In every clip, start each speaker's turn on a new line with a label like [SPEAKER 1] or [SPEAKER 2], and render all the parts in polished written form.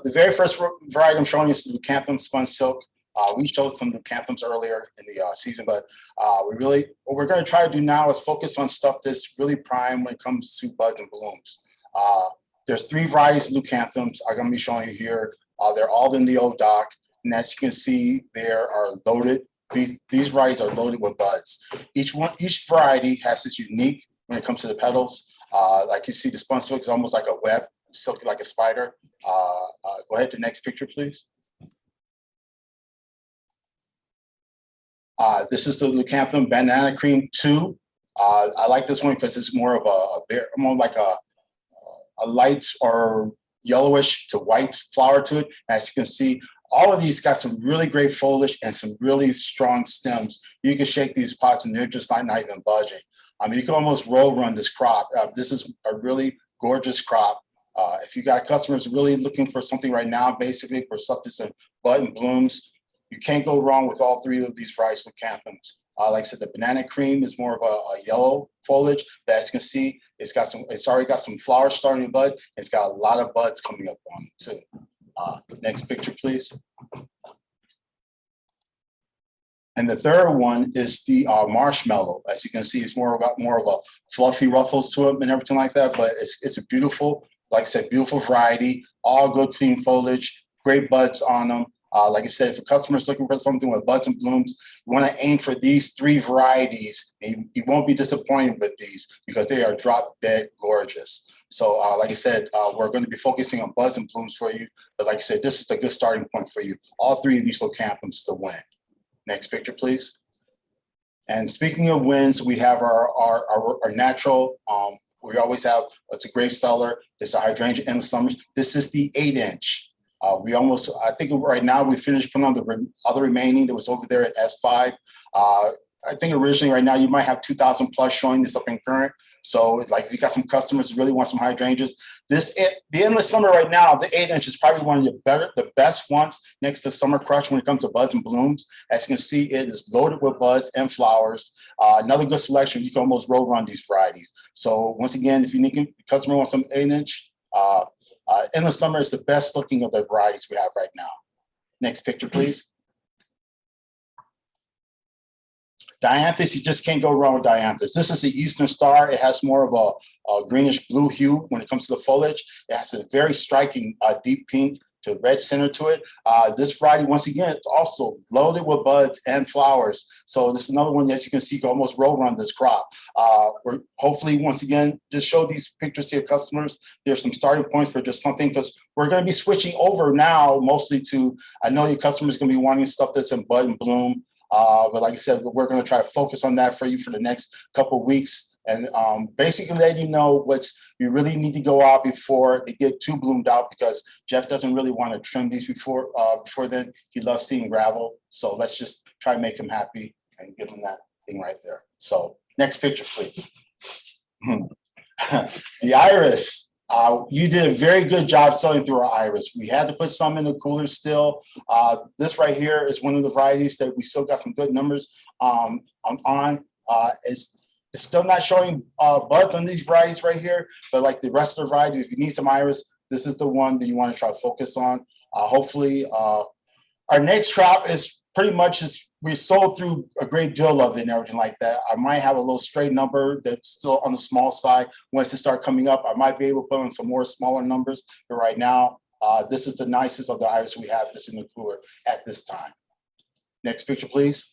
[SPEAKER 1] The very first variety I'm showing you is the leucanthum spun silk. We showed some leucanthums earlier in the season, but what we're going to try to do now is focus on stuff that's really prime when it comes to buds and blooms. There's 3 varieties of leucanthums I'm going to be showing you here. They're all in the old dock, and as you can see, they are loaded. These varieties are loaded with buds. Each variety has its unique when it comes to the petals. Like you see, the spun silk is almost like a web, silky like a spider. Go ahead to the next picture, please. This is the leucanthum banana cream 2. I like this one because it's more of more like a light or yellowish to white flower to it. As you can see, all of these got some really great foliage and some really strong stems. You can shake these pots and they're just not even budging. I mean, you can almost roll run this crop. This is a really gorgeous crop. If you got customers really looking for something right now, basically for stuff that's in bud and blooms, you can't go wrong with all 3 of these varieties of leucanthums. Like I said, the banana cream is more of a yellow foliage, but as you can see, it's already got some flowers starting to bud. It's got a lot of buds coming up on it too. Next picture, please. And the third one is the marshmallow. As you can see, it's more of a fluffy ruffles to it and everything like that, but it's a beautiful, like I said, beautiful variety, all good clean foliage, great buds on them. Like I said, if a customer is looking for something with buds and blooms, you want to aim for these 3 varieties. You won't be disappointed with these because they are drop dead gorgeous. So like I said, we're going to be focusing on buds and blooms for you. But like I said, this is a good starting point for you. All 3 of these leucanthums to win. Next picture, please. And speaking of wins, we have our natural, we always have, it's a great seller. It's a hydrangea endless summers. This is the 8-inch. I think right now we finished putting on the other remaining that was over there at S5. I think originally right now you might have 2,000 plus showing this up in current. So like if you got some customers who really want some hydrangeas, the endless summer right now, the 8-inch is probably one of the best ones next to Summer Crush when it comes to buds and blooms. As you can see, it is loaded with buds and flowers. Another good selection. You can almost roll run these varieties. So once again, if the customer wants some 8-inch, endless summer is the best looking of the varieties we have right now. Next picture, please. Dianthus, you just can't go wrong with Dianthus. This is the Eastern Star. It has more of a greenish blue hue when it comes to the foliage. It has a very striking deep pink to red center to it. This variety, once again, it's also loaded with buds and flowers. So this is another one that you can see can almost roll run this crop. We're hopefully, once again, just show these pictures to your customers. There's some starting points for just something because we're going to be switching over now mostly to, I know your customers going to be wanting stuff that's in bud and bloom. But like I said, we're going to try to focus on that for you for the next couple of weeks and basically let you know you really need to go out before they get too bloomed out because Jeff doesn't really want to trim these before then. He loves seeing gravel. So let's just try to make him happy and give him that thing right there. So next picture, please. The iris. You did a very good job selling through our iris. We had to put some in the cooler still. This right here is one of the varieties that we still got some good numbers on. It's still not showing buds on these varieties right here, but like the rest of the varieties, if you need some iris, this is the one that you want to try to focus on. Hopefully, our next crop is pretty much we sold through a great deal of it and everything like that. I might have a little stray number that's still on the small side. Once it starts coming up, I might be able to put on some more smaller numbers. But right now, this is the nicest of the iris we have that's in the cooler at this time. Next picture, please.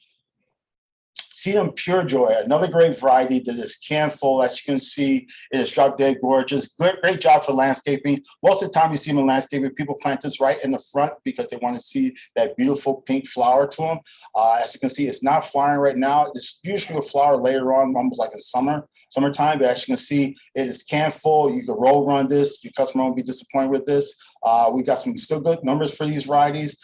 [SPEAKER 1] Sedum Pure Joy, another great variety that is can full. As you can see, it is drop dead gorgeous. Great job for landscaping. Most of the time you see them in landscaping, people plant this right in the front because they want to see that beautiful pink flower to them. As you can see, it's not flowering right now. It's usually a flower later on, almost like in summertime. But as you can see, it is can full. You can roll run this. Your customer won't be disappointed with this. We got some still good numbers for these varieties.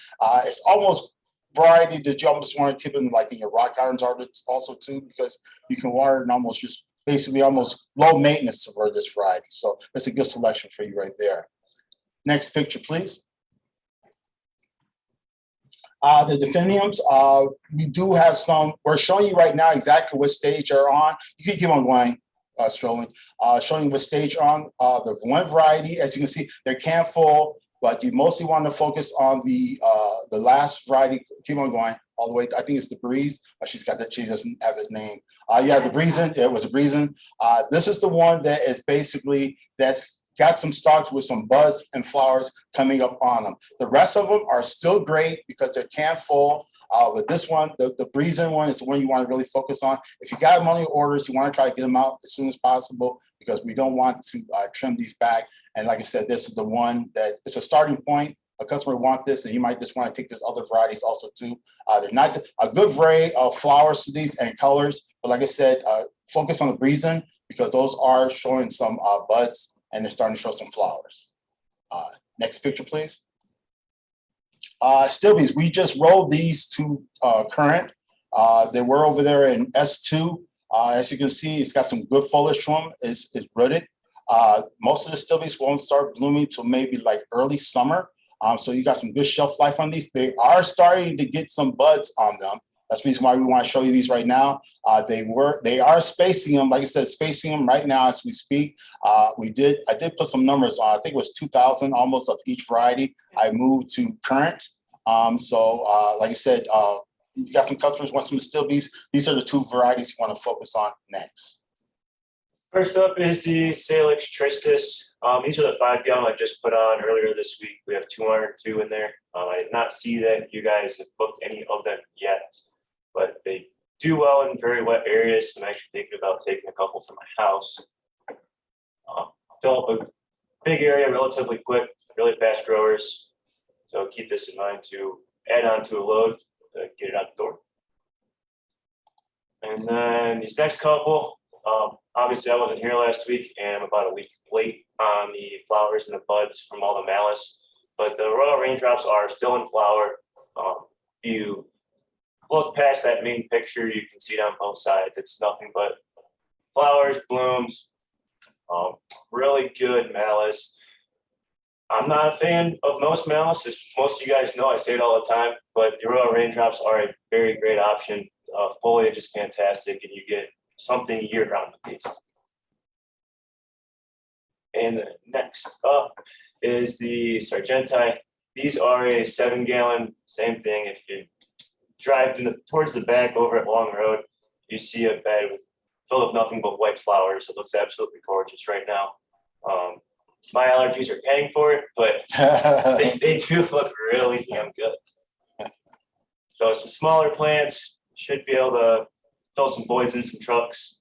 [SPEAKER 1] It's almost variety that you almost want to keep in like in your rock gardens also too, because you can water and almost just basically almost low maintenance for this variety. So it's a good selection for you right there. Next picture, please. The Definiums, we do have some. We're showing you right now exactly what stage they're on. You can keep on going, Strolling. Showing what stage on. The one variety, as you can see, they're can full. but you mostly want to focus on the last variety. Keep on going all the way. I think it's the Breeze. She doesn't have his name. Yeah, the Breezin. It was a Breezin. This is the one that is basically that's got some stalks with some buds and flowers coming up on them. The rest of them are still great because they're can full. With this one, the Breezin one is the one you want to really focus on. If you got money orders, you want to try to get them out as soon as possible because we don't want to trim these back. And like I said, this is the one that it's a starting point. A customer want this, and you might just want to take these other varieties also too. They're not a good variety of flowers to these and colors, but like I said, focus on the Breezin because those are showing some buds and they're starting to show some flowers. Next picture, please. Stilbies, we just rolled these to current. They were over there in S2. As you can see, it's got some good foliage to them. It's rooted. Most of the Stilbies won't start blooming till maybe like early summer. So you got some good shelf life on these. They are starting to get some buds on them. That's the reason why we want to show you these right now. They are spacing them, like I said, spacing them right now as we speak. I did put some numbers on. I think it was 2,000 almost of each variety. I moved to current. Like I said, you got some customers want some Stilbies. These are the two varieties you want to focus on next.
[SPEAKER 2] First up is the Salix Tristis. These are the 5-gallon I just put on earlier this week. We have 202 in there. I did not see that you guys have booked any of them yet, but they do well in very wet areas. I'm actually thinking about taking a couple for my house. Fill up a big area relatively quick, really fast growers. So keep this in mind to add on to a load to get it out the door. And then these next couple, obviously I wasn't here last week and I'm about a week late on the flowers and the buds from all the malice, but the Royal Raindrops are still in flower. If you look past that main picture, you can see it on both sides. It's nothing but flowers, blooms, really good malice. I'm not a fan of most malice, as most of you guys know, I say it all the time, but the Royal Raindrops are a very great option. Foliage is fantastic and you get something year-round with these. And next up is the Sargenti. These are a 7-gallon, same thing. If you drive towards the back over at Long Road, you see a bed filled with nothing but white flowers. It looks absolutely gorgeous right now. My allergies are paying for it, but they do look really damn good. So some smaller plants should be able to fill some voids in some trucks